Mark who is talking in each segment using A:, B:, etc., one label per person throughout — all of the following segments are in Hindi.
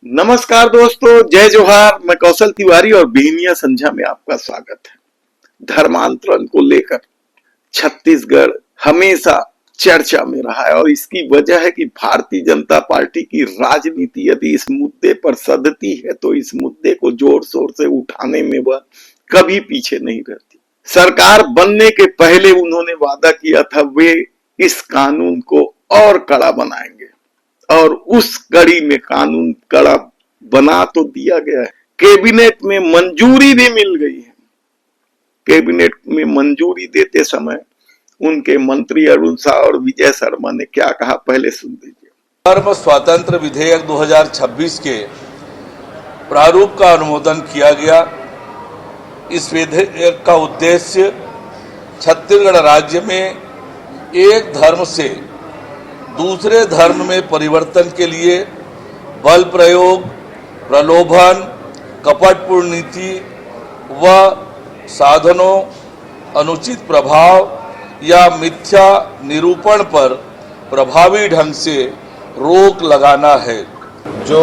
A: नमस्कार दोस्तों, जय जोहार। मैं कौशल तिवारी और बिहनिया संध्या में आपका स्वागत है। धर्मांतरण को लेकर छत्तीसगढ़ हमेशा चर्चा में रहा है और इसकी वजह है कि भारतीय जनता पार्टी की राजनीति यदि इस मुद्दे पर सधती है तो इस मुद्दे को जोर शोर से उठाने में वह कभी पीछे नहीं रहती। सरकार बनने के पहले उन्होंने वादा किया था वे इस कानून को और कड़ा बनाएंगे और उस कड़ी में कानून कड़ा बना तो दिया गया है। कैबिनेट में मंजूरी भी मिल गई है। कैबिनेट में मंजूरी देते समय उनके मंत्री अरुण शाह और विजय शर्मा ने क्या कहा, पहले सुन लीजिए।
B: धर्म स्वातंत्र विधेयक 2026 के प्रारूप का अनुमोदन किया गया। इस विधेयक का उद्देश्य छत्तीसगढ़ राज्य में एक धर्म से दूसरे धर्म में परिवर्तन के लिए बल प्रयोग, प्रलोभन, कपटपूर्ण नीति व साधनों, अनुचित प्रभाव या मिथ्या निरूपण पर प्रभावी ढंग से रोक लगाना है।
C: जो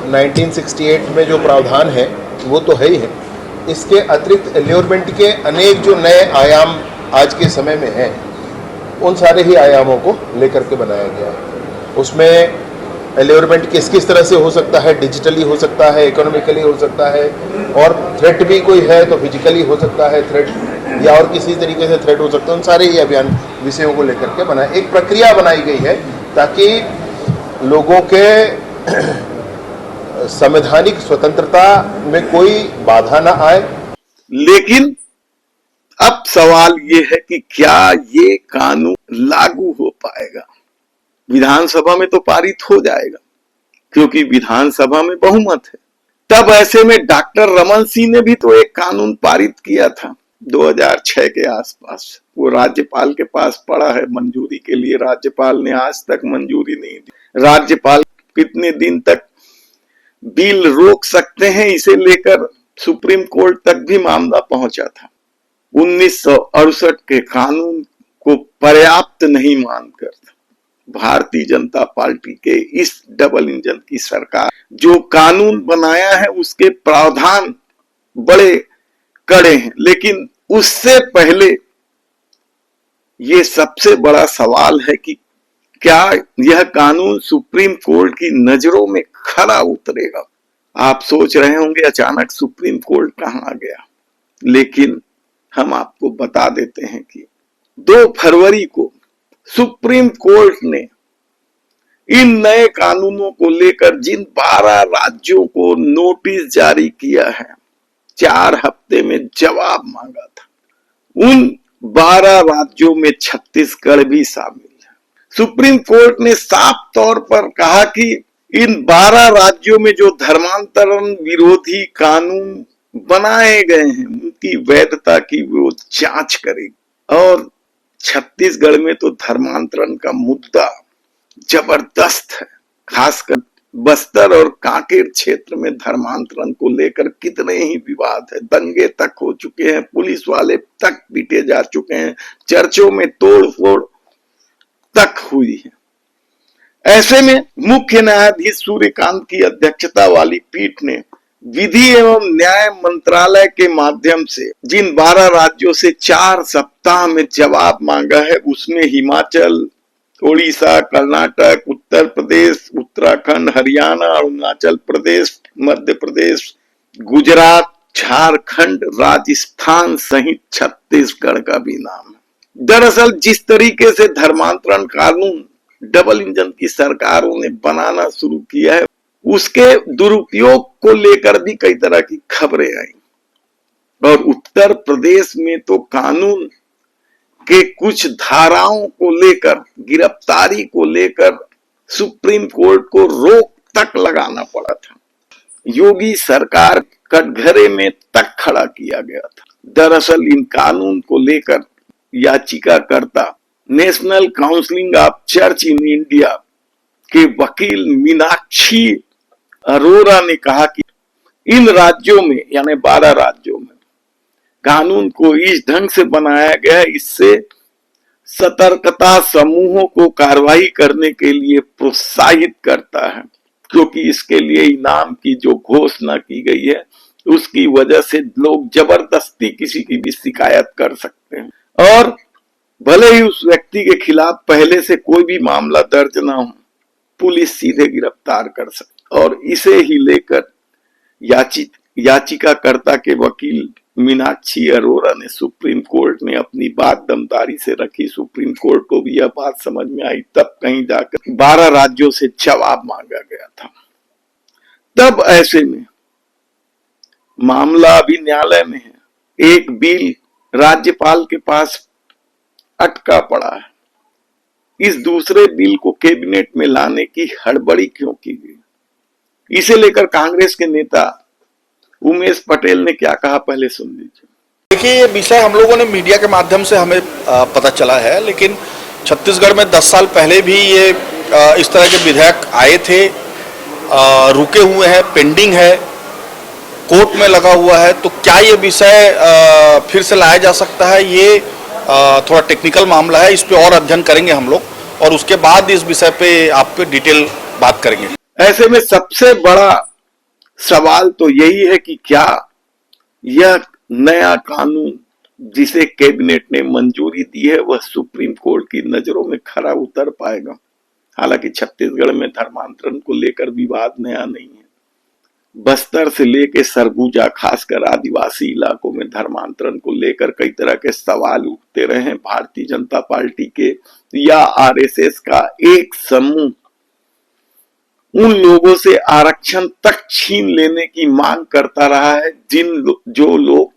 C: 1968 में जो प्रावधान है वो तो है ही है। इसके अतिरिक्त एल्योरमेंट के अनेक जो नए आयाम आज के समय में हैं, उन सारे ही आयामों को लेकर के बनाया गया है। उसमें एल्योरमेंट किस तरह से हो सकता है, डिजिटली हो सकता है, इकोनॉमिकली हो सकता है, और थ्रेट भी कोई है तो फिजिकली हो सकता है थ्रेट, या और किसी तरीके से थ्रेट हो सकता है। उन सारे ही अभियान विषयों को लेकर के बनाए एक प्रक्रिया बनाई गई है ताकि लोगों के संवैधानिक स्वतंत्रता में कोई बाधा ना आए।
A: लेकिन अब सवाल ये है कि क्या ये कानून लागू हो पाएगा। विधानसभा में तो पारित हो जाएगा क्योंकि विधानसभा में बहुमत है। तब ऐसे में डॉक्टर रमन सिंह ने भी तो एक कानून पारित किया था 2006 के आसपास। वो राज्यपाल के पास पड़ा है मंजूरी के लिए। राज्यपाल ने आज तक मंजूरी नहीं दी। राज्यपाल कितने दिन तक बिल रोक सकते हैं, इसे लेकर सुप्रीम कोर्ट तक भी मामला पहुंचा था। 1968 के कानून को पर्याप्त नहीं मानकर भारतीय जनता पार्टी के इस डबल इंजन की सरकार जो कानून बनाया है उसके प्रावधान बड़े कड़े हैं। लेकिन उससे पहले ये सबसे बड़ा सवाल है कि क्या यह कानून सुप्रीम कोर्ट की नजरों में खरा उतरेगा। आप सोच रहे होंगे अचानक सुप्रीम कोर्ट कहां आ गया, लेकिन हम आपको बता देते हैं कि 2 फरवरी को सुप्रीम कोर्ट ने इन नए कानूनों को लेकर जिन 12 राज्यों को नोटिस जारी किया है, 4 हफ्ते में जवाब मांगा था। उन 12 राज्यों में छत्तीसगढ़ भी शामिल है। सुप्रीम कोर्ट ने साफ तौर पर कहा कि इन 12 राज्यों में जो धर्मांतरण विरोधी कानून बनाए गए हैं उनकी वैधता की वो जांच करेगी। और छत्तीसगढ़ में तो धर्मांतरण का मुद्दा जबरदस्त है। खासकर बस्तर और कांकेर क्षेत्र में धर्मांतरण को लेकर कितने ही विवाद है। दंगे तक हो चुके हैं, पुलिस वाले तक पीटे जा चुके हैं, चर्चों में तोड़फोड़ तक हुई है। ऐसे में मुख्य न्यायाधीश सूर्यकांत की अध्यक्षता वाली पीठ ने विधि एवं न्याय मंत्रालय के माध्यम से जिन 12 राज्यों से 4 सप्ताह में जवाब मांगा है उसमें हिमाचल, ओडिशा, कर्नाटक, उत्तर प्रदेश, उत्तराखंड, हरियाणा, अरुणाचल प्रदेश, मध्य प्रदेश, गुजरात, झारखंड, राजस्थान सहित छत्तीसगढ़ का भी नाम है। दरअसल जिस तरीके से धर्मांतरण कानून डबल इंजन की सरकारों ने बनाना शुरू किया है उसके दुरुपयोग को लेकर भी कई तरह की खबरें आई। और उत्तर प्रदेश में तो कानून के कुछ धाराओं को लेकर, गिरफ्तारी को लेकर सुप्रीम कोर्ट को रोक तक लगाना पड़ा था। योगी सरकार कटघरे में तक खड़ा किया गया था। दरअसल इन कानून को लेकर याचिकाकर्ता national council of church in India के वकील मीनाक्षी अरोरा ने कहा कि इन राज्यों में यानी 12 राज्यों में कानून को इस ढंग से बनाया गया है, इससे सतर्कता समूहों को कार्रवाई करने के लिए प्रोत्साहित करता है क्योंकि इसके लिए इनाम की जो घोषणा की गई है उसकी वजह से लोग जबरदस्ती किसी की भी शिकायत कर सकते हैं और भले ही उस व्यक्ति के खिलाफ पहले से कोई भी मामला दर्ज ना हो, पुलिस सीधे गिरफ्तार कर सकती। और इसे ही लेकर याचिकाकर्ता के वकील मीनाक्षी अरोरा ने सुप्रीम कोर्ट में अपनी बात दमदारी से रखी। सुप्रीम कोर्ट को भी यह बात समझ में आई, तब कहीं जाकर 12 राज्यों से जवाब मांगा गया था। तब ऐसे में मामला अभी न्यायालय में है, एक बिल राज्यपाल के पास अटका पड़ा है, इस दूसरे बिल को कैबिनेट में लाने की हड़बड़ी क्यों की गई? इसे लेकर कांग्रेस के नेता उमेश पटेल ने क्या कहा, पहले सुन लीजिए।
D: देखिए, ये विषय हम लोगों ने मीडिया के माध्यम से हमें पता चला है, लेकिन छत्तीसगढ़ में 10 साल पहले भी ये इस तरह के विधेयक आए थे, रुके हुए हैं, पेंडिंग है, कोर्ट में लगा हुआ है। तो क्या ये विषय फिर से लाया जा सकता है? ये थोड़ा टेक्निकल मामला है, इस पे और अध्ययन करेंगे हम लोग और उसके बाद इस विषय पे आप पे डिटेल बात करेंगे।
A: ऐसे में सबसे बड़ा सवाल तो यही है कि क्या यह नया कानून जिसे कैबिनेट ने मंजूरी दी है वह सुप्रीम कोर्ट की नजरों में खरा उतर पाएगा? हालांकि छत्तीसगढ़ में धर्मांतरण को लेकर विवाद नया नहीं है। बस्तर से लेकर सरगुजा, खासकर आदिवासी इलाकों में धर्मांतरण को लेकर कई तरह के सवाल उठते रहे हैं। भारतीय जनता पार्टी के या आरएसएस का एक समूह उन लोगों से आरक्षण तक छीन लेने की मांग करता रहा है जो लोग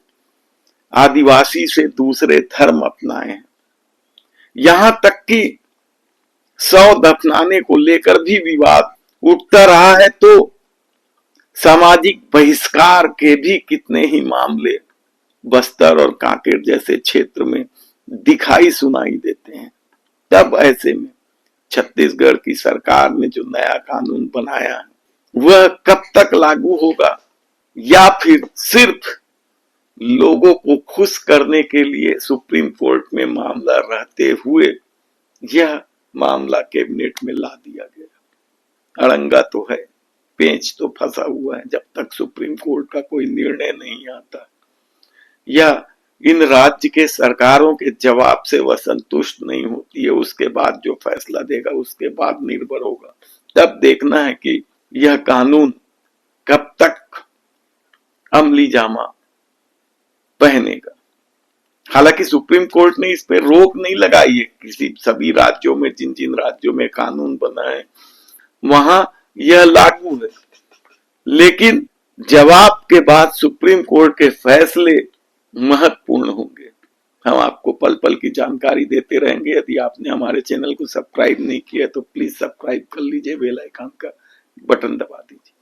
A: आदिवासी से दूसरे धर्म अपनाए हैं। यहां तक कि शव दफनाने को लेकर भी विवाद उठता रहा है। तो सामाजिक बहिष्कार के भी कितने ही मामले बस्तर और कांकेर जैसे क्षेत्र में दिखाई सुनाई देते हैं। तब ऐसे में छत्तीसगढ़ की सरकार ने जो नया कानून बनाया है वह कब तक लागू होगा, या फिर सिर्फ लोगों को खुश करने के लिए सुप्रीम कोर्ट में मामला रहते हुए यह मामला कैबिनेट में ला दिया गया? अड़ंगा तो है, पेंच तो फंसा हुआ है। जब तक सुप्रीम कोर्ट का कोई निर्णय नहीं आता या इन राज्य के सरकारों के जवाब से वह संतुष्ट नहीं होती है, उसके बाद जो फैसला देगा उसके बाद निर्भर होगा। तब देखना है कि यह कानून कब तक अमली जामा पहनेगा। हालांकि सुप्रीम कोर्ट ने इस पे रोक नहीं लगाई है। सभी राज्यों में, जिन जिन राज्यों में कानून बना है वहां यह लागू है, लेकिन जवाब के बाद सुप्रीम कोर्ट के फैसले महत्वपूर्ण होंगे। हम आपको पल पल की जानकारी देते रहेंगे। यदि आपने हमारे चैनल को सब्सक्राइब नहीं किया तो प्लीज सब्सक्राइब कर लीजिए, बेल आइकन का बटन दबा दीजिए।